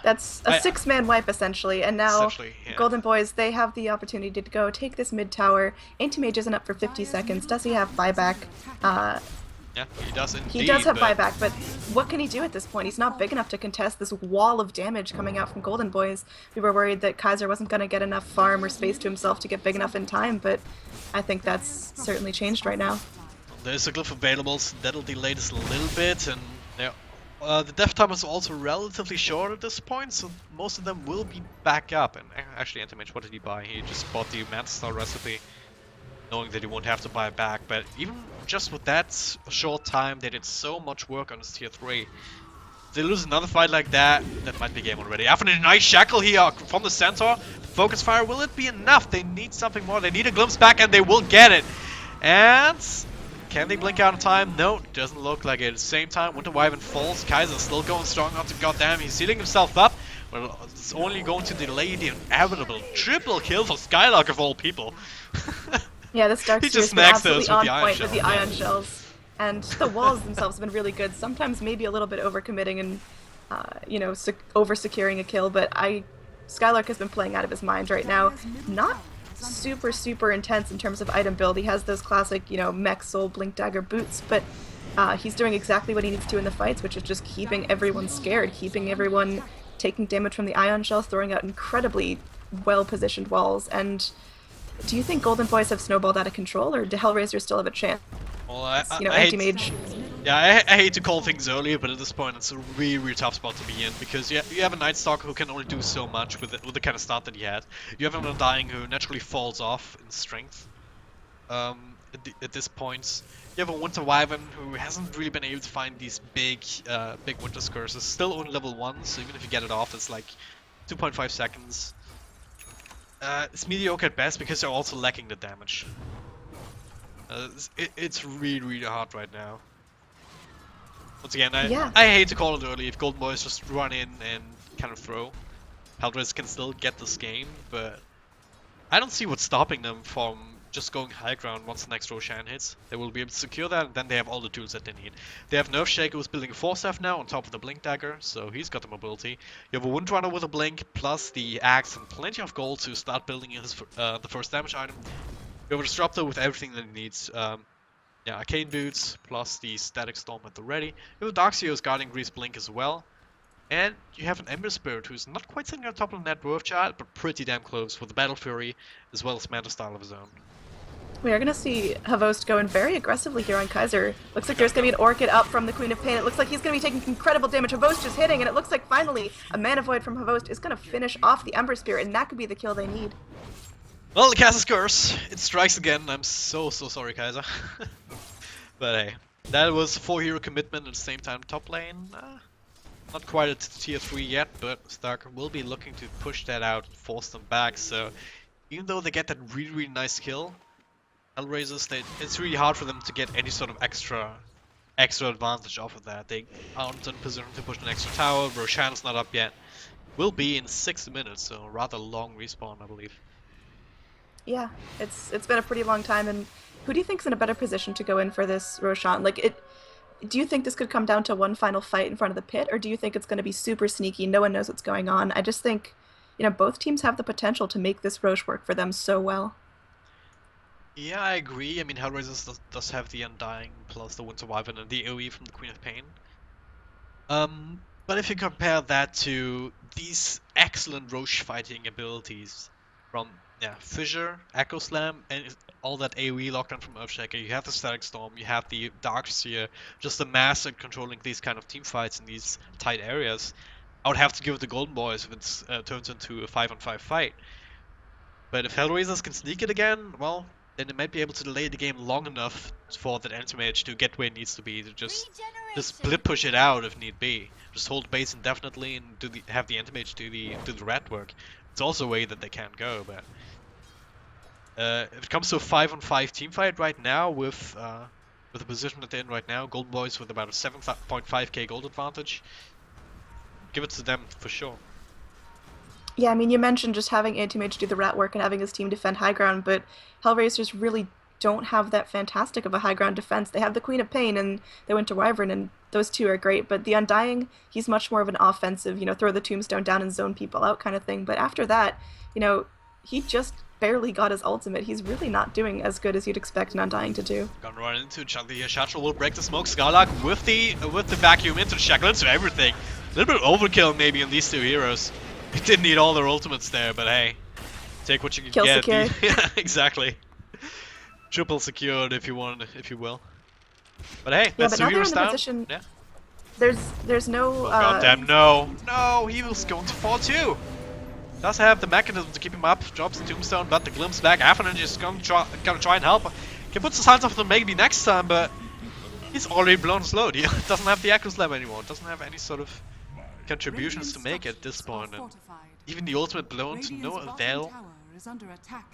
that's a 6-man wipe essentially, and now yeah. Golden Boys, they have the opportunity to go take this mid tower. Anti-Mage isn't up for 50 seconds. Does he have buyback? Yeah, he does indeed. He does have buyback, but what can he do at this point? He's not big enough to contest this wall of damage coming out from Golden Boys. We were worried that Kaiser wasn't going to get enough farm or space to himself to get big enough in time, but I think that's certainly changed right now. There's a glyph available, so that'll delay this a little bit, and yeah, the death time is also relatively short at this point, so most of them will be back up. And actually, Anti-Mage, what did he buy? He just bought the Mantis Star recipe, knowing that he won't have to buy it back. But even just with that short time, they did so much work on his tier 3. If they lose another fight like that, that might be game already. After the nice shackle here from the Centaur, focus fire, will it be enough? They need something more. They need a glimpse back, and they will get it. And Can they blink out in time? No, doesn't look like it. At the same time, Winter Wyvern falls. Kaiser's still going strong onto goddamn. He's healing himself up. Well, it's only going to delay the inevitable triple kill for Skylark of all people. Yeah, this Dark He Seer's just been maxed those absolutely with on the ion point with the shell. ion shells. And the walls themselves have been really good. Sometimes maybe a little bit overcommitting and, you know, over-securing a kill, but Skylark has been playing out of his mind right now. Not super intense in terms of item build. He has those classic, you know, mech soul blink dagger boots, but he's doing exactly what he needs to in the fights, which is just keeping everyone scared, keeping everyone taking damage from the ion shells, throwing out incredibly well-positioned walls. And do you think Golden Boys have snowballed out of control, or do Hellraisers still have a chance? Well, You know, I hate, anti-mage. yeah, I hate to call things early, but at this point it's a really tough spot to be in, because you have a Night Stalker who can only do so much with the kind of start that he had. You have an Undying who naturally falls off in strength. At this point, you have a Winter Wyvern who hasn't really been able to find these big Winter Curses. Still only level 1, so even if you get it off, it's like 2.5 seconds. It's mediocre at best because they're also lacking the damage. It's really hard right now. Once again, I hate to call it early. If Golden Boys just run in and kind of throw, Hellraisers can still get this game, but I don't see what's stopping them from just going high ground once the next Roshan hits. They will be able to secure that, and then they have all the tools that they need. They have Nerf Shaker who's building a Force Staff now on top of the Blink Dagger, so he's got the mobility. You have a Windrunner with a Blink, plus the Axe and plenty of gold to start building his the first damage item. You have a Disruptor with everything that he needs. Yeah, Arcane Boots, plus the Static Storm at the ready. You have Darkseer's guarding Grease Blink as well. And you have an Ember Spirit who's not quite sitting on top of the net worth chart, but pretty damn close with the Battle Fury, as well as Manta Style of his own. We are going to see Havost going very aggressively here on Kaiser. Looks like there's going to be an Orchid up from the Queen of Pain. It looks like he's going to be taking incredible damage. Havost is hitting, and it looks like finally a Mana Void from Havost is going to finish off the Ember Spirit, and that could be the kill they need. Well, the Kaiser's curse. It strikes again. I'm so sorry, Kaiser. But hey, that was 4-hero commitment at the same time. Top lane, not quite at tier 3 yet, but Stark will be looking to push that out and force them back. So even though they get that really nice kill, Hellraisers, it's really hard for them to get any sort of extra advantage off of that. They aren't in position to push an extra tower. Roshan's not up yet. Will be in 6 minutes, so rather long respawn, I believe. Yeah, it's been a pretty long time, and who do you think's in a better position to go in for this Roshan? Like, do you think this could come down to one final fight in front of the pit, or do you think it's going to be super sneaky, no one knows what's going on? I just think, you know, both teams have the potential to make this Roche work for them so well. Yeah, I agree. I mean, Hellraisers does have the Undying plus the Winter Wyvern and the AoE from the Queen of Pain. But if you compare that to these excellent Roche fighting abilities from Fissure, Echo Slam, and all that AoE lockdown from Earthshaker, you have the Static Storm, you have the Darkseer, just the master controlling these kind of team fights in these tight areas. I would have to give it to Golden Boys if it turns into a 5-on-5 fight. But if Hellraisers can sneak it again, well, then they might be able to delay the game long enough for that anti-mage to get where it needs to be, to just split push it out if need be. Just hold base indefinitely and have the anti-mage do the rat work. It's also a way that they can go, but if it comes to a 5-on-5 team fight right now with the position that they're in right now, Golden Boys with about a 7.5k gold advantage, give it to them for sure. Yeah, I mean, you mentioned just having Anti-Mage do the rat work and having his team defend high ground, but Hellraisers really don't have that fantastic of a high ground defense. They have the Queen of Pain and the Winter Wyvern, and those two are great, but the Undying, he's much more of an offensive, you know, throw the tombstone down and zone people out kind of thing. But after that, you know, he just barely got his ultimate. He's really not doing as good as you'd expect an Undying to do. Gonna run into each other here. Shatra will break the smoke. Skylark with the vacuum into the shackle, into everything. A little bit of overkill maybe on these two heroes. It didn't need all their ultimates there, but hey, take what you can Kill get. secured. Yeah, exactly. Triple secured, if you will. But hey, Yeah, that's but two now they're heroes in the down. position. Yeah. There's no. Oh, goddamn no! He was going to fall too. Does have the mechanism to keep him up. Drops the tombstone, but the glimpse back. Avalanche is gonna try and help. He puts his hands off them maybe next time, but he's already blown his load. He doesn't have the Echo Slam anymore. Doesn't have any sort of contributions to make at this point, and even the ultimate blown to no avail.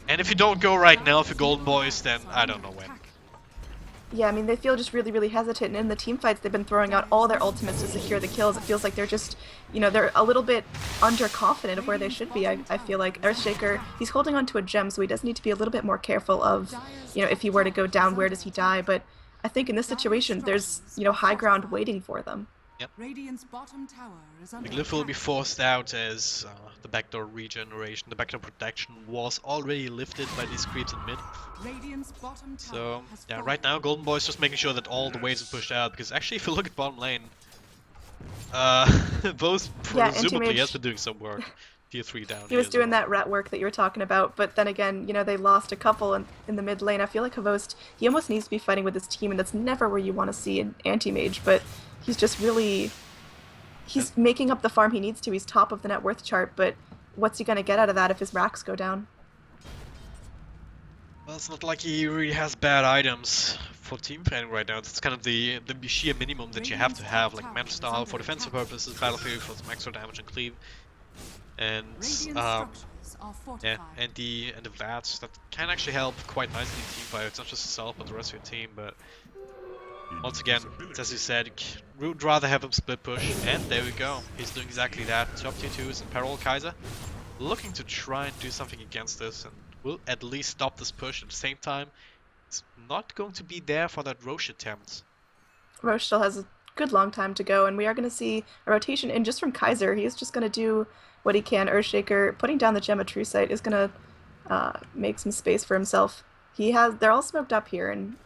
And if you don't go right now for Golden Boys, then I don't know when. Yeah, I mean, they feel just really, really hesitant, and in the team fights, they've been throwing out all their ultimates to secure the kills. It feels like they're just, they're a little bit underconfident of where they should be, I feel like. Earthshaker, he's holding onto a gem, so he does need to be a little bit more careful of, if he were to go down, where does he die? But I think in this situation, there's, high ground waiting for them. Yep. Radiant's bottom tower is under Glyph will be attack. forced out as the backdoor regeneration, the backdoor protection was already lifted by these creeps in mid. Radiant's bottom tower So, has yeah, fallen. right now Golden Boy's just making sure that all the waves are pushed out, because actually if you look at bottom lane, both Yeah, presumably Anti-Mage, has been doing some work. Tier 3 down he here was as doing well. that rat work that you were talking about, but then again, they lost a couple in the mid lane. I feel like Havost, he almost needs to be fighting with his team, and that's never where you want to see an anti-mage, but he's just really... He's making up the farm he needs to. He's top of the net worth chart, but what's he going to get out of that if his racks go down? Well, it's not like he really has bad items for team fighting right now. It's kind of the sheer minimum that you have to have, like Mana Style for defensive purposes, Battlefield for some extra damage and cleave. And Radiant structures are yeah, fortified. and the Vlads that can actually help quite nicely in team fight. It's not just yourself but the rest of your team, but once again, it's as you said, would rather have him split push, and there we go. He's doing exactly that. Top tier 2 is in parallel Kaiser, looking to try and do something against this, and will at least stop this push. At the same time, it's not going to be there for that Roche attempt. Roche still has a good long time to go, and we are going to see a rotation in just from Kaiser. He's just going to do what he can. Earthshaker, putting down the Gem of True Sight, is going to make some space for himself. They're all smoked up here, and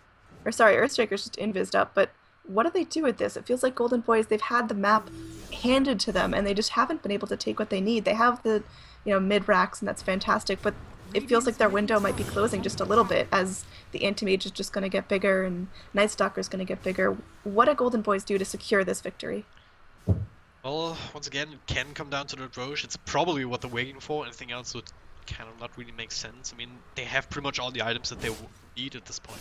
Earthshaker's just invised up, but what do they do with this? It feels like Golden Boys, they've had the map handed to them, and they just haven't been able to take what they need. They have the, mid racks, and that's fantastic, but it feels like their window might be closing just a little bit as the Anti-Mage is just going to get bigger and Night Stalker's going to get bigger. What do Golden Boys do to secure this victory? Well, once again, it can come down to the Roche. It's probably what they're waiting for. Anything else would kind of not really make sense. I mean, they have pretty much all the items that they need at this point.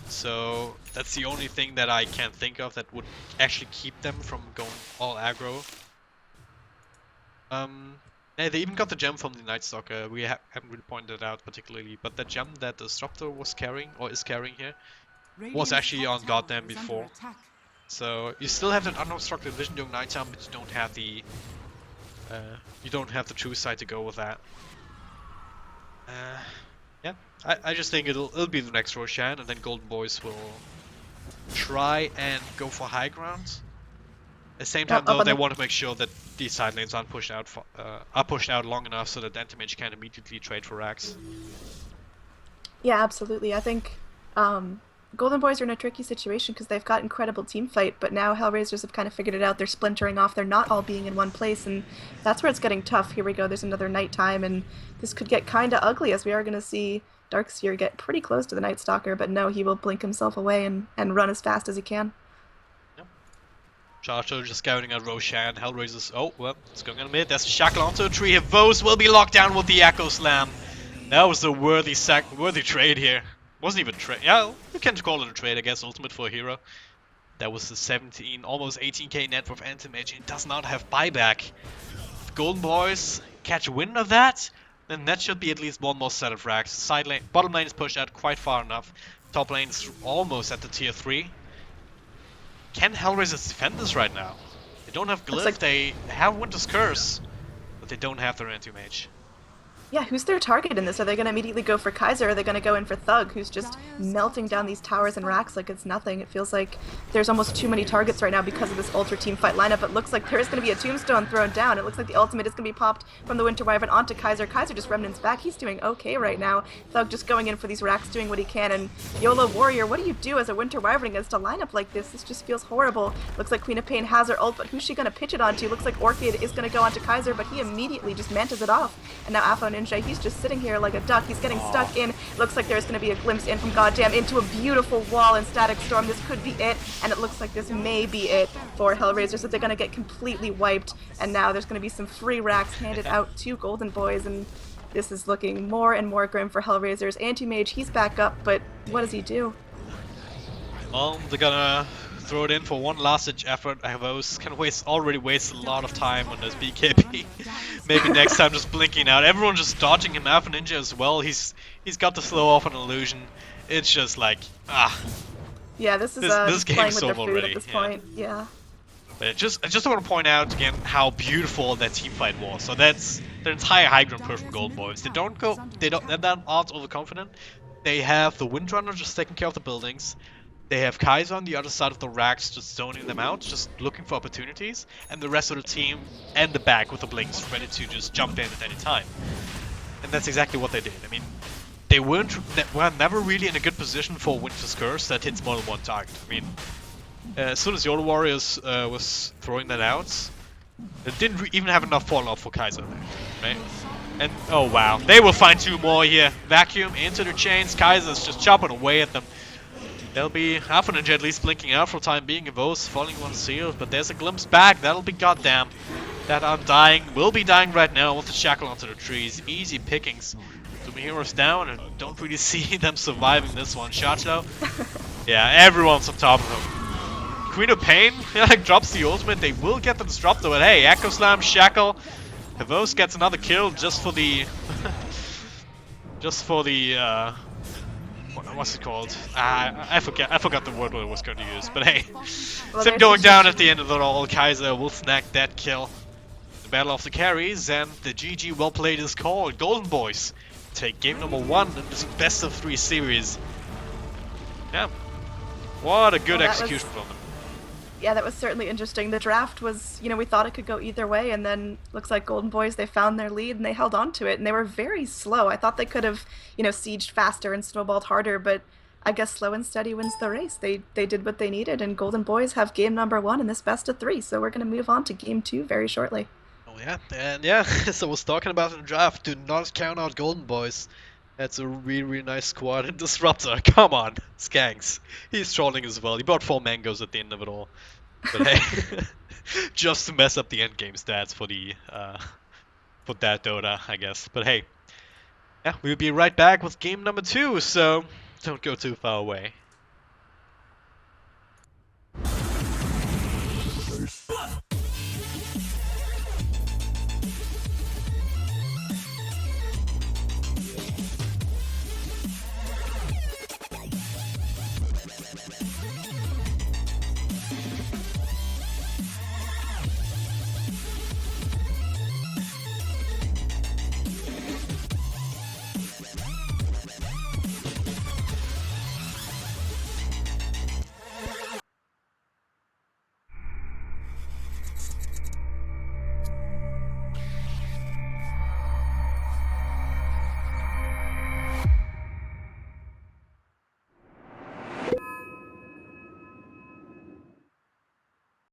So that's the only thing that I can think of that would actually keep them from going all aggro. Yeah, they even got the gem from the Night Stalker. We haven't really pointed it out particularly, but the gem that the Disruptor was carrying, or is carrying here, was actually on Goddamn before. So you still have that unobstructed vision during nighttime, but you don't have the true sight to go with that. Yeah, I just think it'll be the next Roshan, and then Golden Boys will try and go for high ground. At the same time, though, they want to make sure that these side lanes aren't pushed out long enough so that Anti-Mage can immediately trade for racks. Yeah, absolutely. I think Golden Boys are in a tricky situation because they've got incredible team fight, but now Hellraisers have kind of figured it out. They're splintering off. They're not all being in one place, and that's where it's getting tough. Here we go. There's another nighttime, and this could get kind of ugly as we are going to see Darkseer get pretty close to the Night Stalker, but no, he will blink himself away and run as fast as he can. Charger just scouting at Roshan. Hellraisers. Oh, well, it's going in a minute. There's a shackle onto a tree. Vos will be locked down with the Echo Slam. That was a worthy trade here. Wasn't even a trade. Yeah, you can call it a trade, I guess. Ultimate for a hero. That was the 17, almost 18k net worth Anti-Mage. It does not have buyback. If Golden Boys catch wind of that, then that should be at least one more set of racks. Side lane, bottom lane is pushed out quite far enough. Top lane is almost at the tier 3. Can Hellraisers defend this right now? They don't have Glyph, they have Winter's Curse, but they don't have their Anti-Mage. Yeah, who's their target in this? Are they going to immediately go for Kaiser, or are they going to go in for Thug, who's just melting down these towers and racks like it's nothing? It feels like there's almost too many targets right now because of this Ultra Team Fight lineup. It looks like there's going to be a Tombstone thrown down. It looks like the ultimate is going to be popped from the Winter Wyvern onto Kaiser. Kaiser just remnants back. He's doing okay right now. Thug just going in for these racks, doing what he can. And YOLO Warrior, what do you do as a Winter Wyvern against a lineup like this? This just feels horrible. Looks like Queen of Pain has her ult, but who's she going to pitch it onto? Looks like Orchid is going to go onto Kaiser, but he immediately just mantas it off. And now Afro Ninja, he's just sitting here like a duck. He's getting stuck in. Looks like there's going to be a glimpse in from Goddamn into a beautiful wall and Static Storm. This could be it, and it looks like this may be it for Hellraisers, that they're going to get completely wiped, and now there's going to be some free racks handed out to Golden Boys, and this is looking more and more grim for Hellraisers. Anti-Mage, he's back up, but what does he do? Well, they're gonna throw it in for one last ditch effort. Avos can already waste a lot of time on this BKB. Maybe next time just blinking out. Everyone just dodging him. Alpha Ninja as well. He's got the slow off an illusion. It's just like, Yeah, this is This just game playing is with their over food at already. this Yeah. point. Yeah. But I just want to point out again how beautiful that team fight was. So that's their entire high ground push from Golden Boys. They're not overconfident. They have the Windrunner just taking care of the buildings. They have Kaiser on the other side of the racks just zoning them out, just looking for opportunities, and the rest of the team and the back with the blinks ready to just jump in at any time. And that's exactly what they did. I mean, they were never really in a good position for Winter's Curse that hits more than one target. I mean, as soon as Yoda Warriors was throwing that out, it didn't even have enough fallout for Kaiser there, right? And oh wow, they will find two more here. Vacuum into the chains. Kaiser's just chopping away at them. There'll be half a ninja at least blinking out for the time being. Evos falling one sealed, but there's a glimpse back. That'll be goddamn. That Undying will be dying right now with the shackle onto the trees. Easy pickings. Two heroes down and don't really see them surviving this one. Shotlow. Yeah, everyone's on top of him. Queen of Pain drops the ultimate. They will get the disruptor, but hey, Echo Slam, Shackle. Evos gets another kill just for the what's it called? I forgot the word I was going to use, but hey, Well, Sim going down at the end of it all. Kaiser will snag that kill. The battle of the carries and the GG well played is called. Golden Boys take game number 1 in this best of 3 series. Yeah, what a good execution from them. Yeah, that was certainly interesting. The draft was, we thought it could go either way, and then looks like Golden Boys, they found their lead and they held on to it, and they were very slow. I thought they could have, sieged faster and snowballed harder, but I guess slow and steady wins the race. They did what they needed, and Golden Boys have game number 1 in this best of 3, so we're going to move on to game 2 very shortly. Oh yeah, and yeah, so I was talking about in the draft, do not count out Golden Boys. That's a really, really nice squad. And Disruptor, come on, Skanks. He's trolling as well. He bought 4 mangoes at the end of it all. But hey, just to mess up the end game stats for the for that Dota, I guess. But hey, yeah, we'll be right back with game number 2, so don't go too far away.